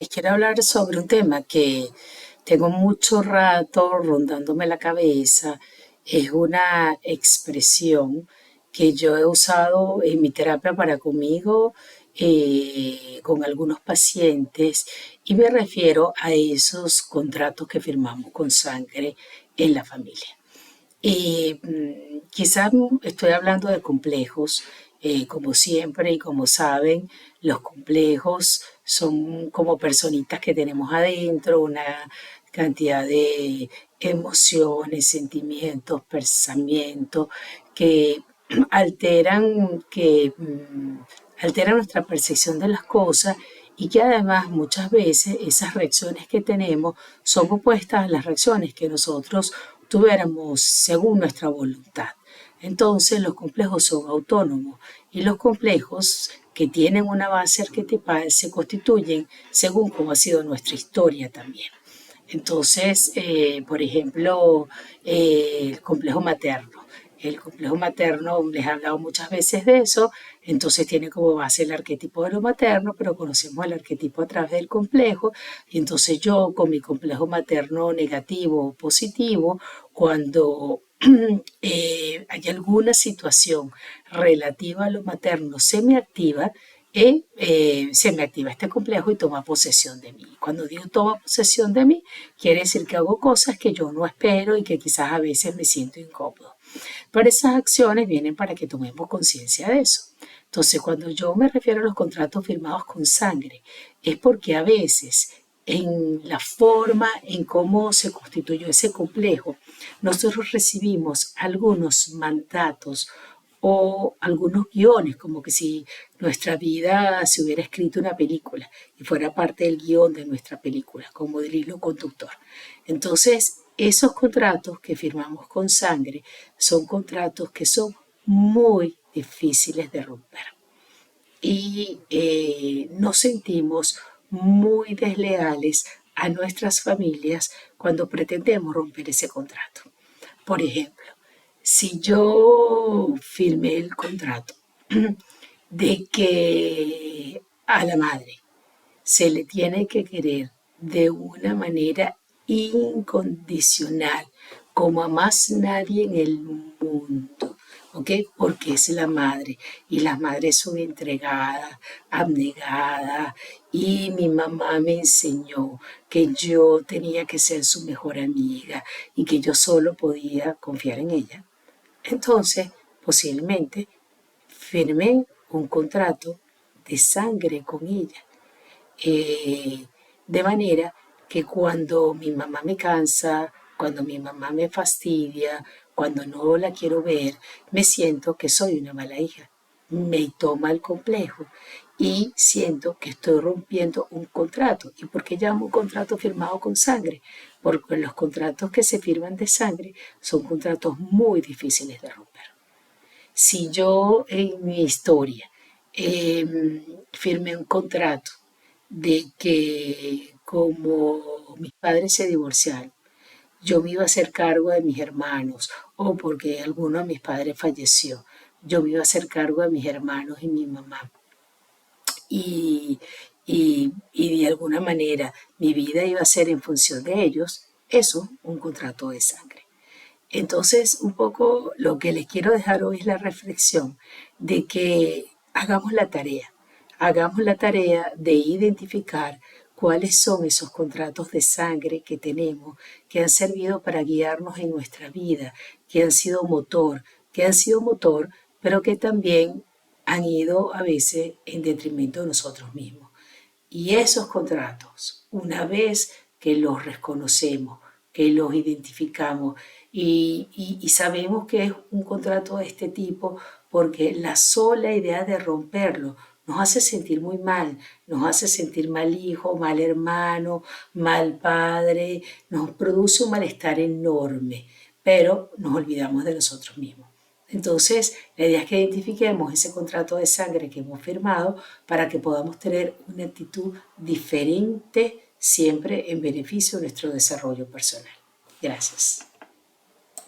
les quiero hablar sobre un tema que tengo mucho rato rondándome la cabeza. Es una expresión que yo he usado en mi terapia para conmigo, con algunos pacientes, y me refiero a esos contratos que firmamos con sangre en la familia. Y quizás estoy hablando de complejos, como siempre y como saben, los complejos son como personitas que tenemos adentro, una cantidad de emociones, sentimientos, pensamientos que alteran nuestra percepción de las cosas y que además muchas veces esas reacciones que tenemos son opuestas a las reacciones que nosotros tuviéramos según nuestra voluntad. Entonces los complejos son autónomos y los complejos que tienen una base arquetipal se constituyen según cómo ha sido nuestra historia también. Entonces, por ejemplo, el complejo materno. El complejo materno, les he hablado muchas veces de eso, entonces tiene como base el arquetipo de lo materno, pero conocemos el arquetipo a través del complejo, y entonces yo con mi complejo materno negativo o positivo, cuando hay alguna situación relativa a lo materno se me activa este complejo y toma posesión de mí. Cuando digo toma posesión de mí, quiere decir que hago cosas que yo no espero y que quizás a veces me siento incómodo. Pero esas acciones vienen para que tomemos conciencia de eso. Entonces, cuando yo me refiero a los contratos firmados con sangre, es porque a veces en la forma en cómo se constituyó ese complejo, nosotros recibimos algunos mandatos o algunos guiones, como que si nuestra vida se hubiera escrito una película y fuera parte del guión de nuestra película, como del hilo conductor. Entonces, esos contratos que firmamos con sangre son contratos que son muy difíciles de romper y nos sentimos muy desleales a nuestras familias cuando pretendemos romper ese contrato. Por ejemplo, si yo firmé el contrato de que a la madre se le tiene que querer de una manera incondicional, como a más nadie en el mundo, ¿ok? Porque es la madre y las madres son entregadas, abnegadas, y mi mamá me enseñó que yo tenía que ser su mejor amiga y que yo solo podía confiar en ella. Entonces, posiblemente firmé un contrato de sangre con ella, eh, de manera que cuando mi mamá me cansa, cuando mi mamá me fastidia, cuando no la quiero ver, me siento que soy una mala hija. Me toma el complejo y siento que estoy rompiendo un contrato. ¿Y por qué llamo un contrato firmado con sangre? Porque los contratos que se firman de sangre son contratos muy difíciles de romper. Si yo en mi historia firmé un contrato de que como mis padres se divorciaron, yo me iba a hacer cargo de mis hermanos, o porque alguno de mis padres falleció, yo me iba a hacer cargo de mis hermanos y mi mamá. Y, y de alguna manera mi vida iba a ser en función de ellos, eso, un contrato de sangre. Entonces, un poco lo que les quiero dejar hoy es la reflexión de que hagamos la tarea de identificar cuáles son esos contratos de sangre que tenemos, que han servido para guiarnos en nuestra vida, que han sido motor, pero que también han ido a veces en detrimento de nosotros mismos. Y esos contratos, una vez que los reconocemos, que los identificamos y sabemos que es un contrato de este tipo, porque la sola idea de romperlo nos hace sentir muy mal, nos hace sentir mal hijo, mal hermano, mal padre, nos produce un malestar enorme, pero nos olvidamos de nosotros mismos. Entonces, la idea es que identifiquemos ese contrato de sangre que hemos firmado para que podamos tener una actitud diferente siempre en beneficio de nuestro desarrollo personal. Gracias.